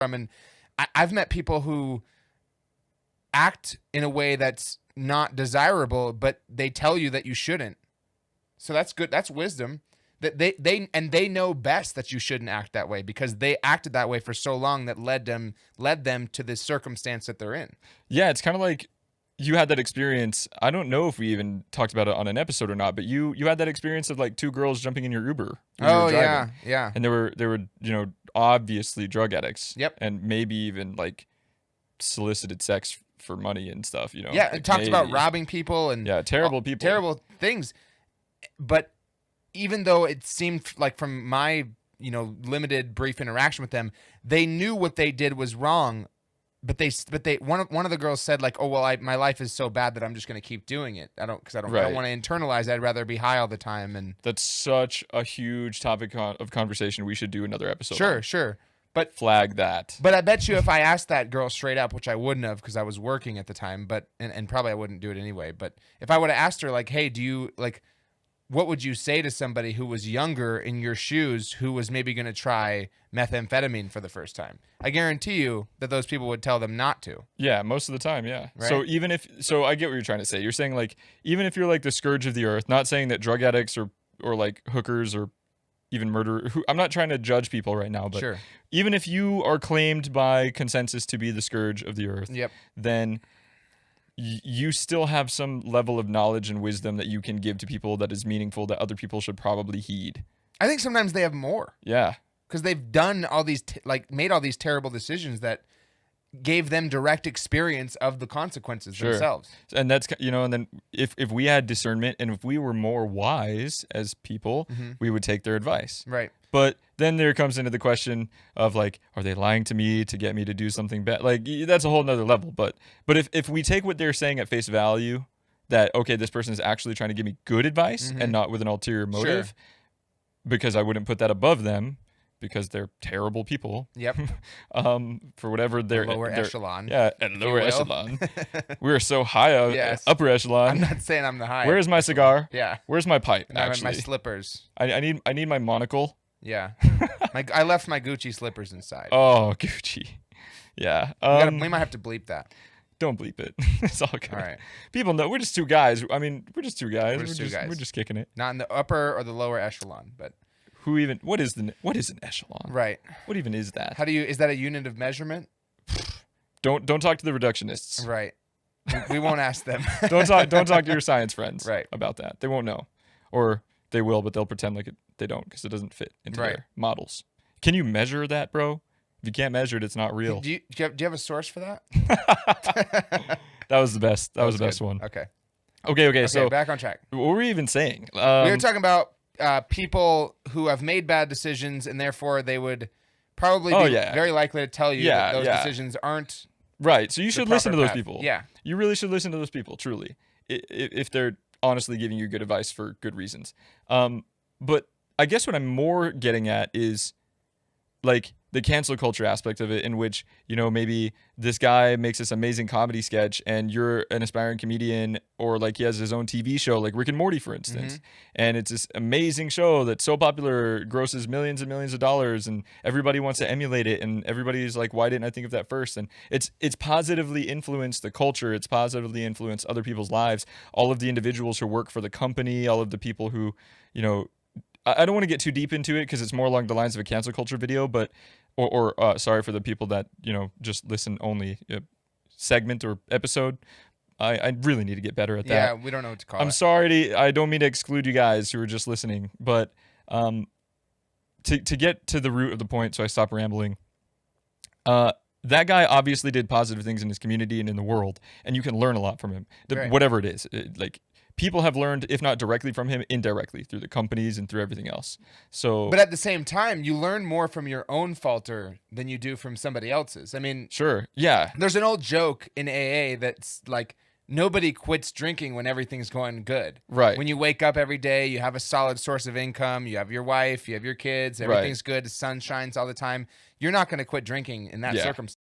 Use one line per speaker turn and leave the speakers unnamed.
from. And I've met people who act in a way that's not desirable, but they tell you that you shouldn't. So that's good. That's wisdom. That they know best that you shouldn't act that way because they acted that way for so long that led them to this circumstance that they're in.
Yeah, it's kind of like you had that experience. I don't know if we even talked about it on an episode or not, but you had that experience of like two girls jumping in your Uber.
Oh yeah.
And they were obviously drug addicts.
Yep.
And maybe even like solicited sex for money and stuff.
Yeah,
like,
it talked about robbing people and
terrible people,
terrible things. But even though it seemed like from my limited brief interaction with them, they knew what they did was wrong. But one of the girls said like, oh well, my life is so bad that I'm just going to keep doing it. I don't want to internalize it. I'd rather be high all the time. And
that's such a huge topic of conversation. We should do another episode.
Sure. But
flag that.
But I bet you if I asked that girl straight up, which I wouldn't have because I was working at the time, but and probably I wouldn't do it anyway. But if I would have asked her like, hey, do you like, what would you say to somebody who was younger in your shoes who was maybe going to try methamphetamine for the first time? I guarantee you that those people would tell them not to.
Yeah, most of the time, yeah.
Right?
So I get what you're trying to say. You're saying like even if you're like the scourge of the earth, not saying that drug addicts or like hookers or even murder. I'm not trying to judge people right now, but
sure.
Even if you are claimed by consensus to be the scourge of the earth,
yep.
then you still have some level of knowledge and wisdom that you can give to people that is meaningful that other people should probably heed.
I think sometimes they have more.
Yeah.
Because they've done all these, made all these terrible decisions that gave them direct experience of the consequences themselves.
And that's, and then if we had discernment and if we were more wise as people, we would take their advice.
Right.
But then there comes into the question of like, are they lying to me to get me to do something bad? Like that's a whole nother level. But if we take what they're saying at face value, that, okay, this person is actually trying to give me good advice and not with an ulterior motive, because I wouldn't put that above them, because they're terrible people.
Yep.
For whatever they're
lower echelon.
Yeah, and lower echelon. We're so high up, upper echelon.
I'm not saying I'm the highest.
Where's my cigar?
Yeah.
Where's my pipe?
And
actually,
my slippers.
I need my monocle.
Yeah. I left my Gucci slippers inside.
Oh, Gucci. Yeah.
We might have to bleep that.
Don't bleep it. It's all good.
All right.
People know we're just two guys. I mean, we're just two guys.
We're
just kicking it.
Not in the upper or the lower echelon, but
what is an echelon?
Right.
What even is that?
Is that a unit of measurement?
Don't talk to the reductionists.
Right. We won't ask them.
Don't talk to your science friends about that. They won't know. Or they will, but they'll pretend like they don't because it doesn't fit into their models. Can you measure that, bro? If you can't measure it, it's not real.
Do you have a source for that?
That was the best. That was the best one.
Okay.
So
back on track.
What were we even saying?
We were talking about people who have made bad decisions, and therefore they would probably be very likely to tell you that those decisions aren't
right. So you should listen to those people.
Yeah,
you really should listen to those people. Truly, if they're honestly giving you good advice for good reasons. But I guess what I'm more getting at is like the cancel culture aspect of it, in which, maybe this guy makes this amazing comedy sketch and you're an aspiring comedian, or like he has his own TV show, like Rick and Morty, for instance. And it's this amazing show that's so popular, grosses millions and millions of dollars, and everybody wants to emulate it. And everybody's like, why didn't I think of that first? And it's positively influenced the culture. It's positively influenced other people's lives. All of the individuals who work for the company, all of the people who, I don't want to get too deep into it because it's more along the lines of a cancel culture video, but sorry for the people that just listen only segment or episode. I really need to get better at that.
Yeah, we don't know what to call it.
I'm sorry. I don't mean to exclude you guys who are just listening, but to get to the root of the point, so I stop rambling. That guy obviously did positive things in his community and in the world, and you can learn a lot from him. Whatever it is, people have learned, if not directly from him, indirectly through the companies and through everything else. But
at the same time, you learn more from your own falter than you do from somebody else's. I mean,
sure, yeah.
There's an old joke in AA that's like, nobody quits drinking when everything's going good.
Right.
When you wake up every day, you have a solid source of income, you have your wife, you have your kids, everything's good, the sun shines all the time. You're not going to quit drinking in that circumstance.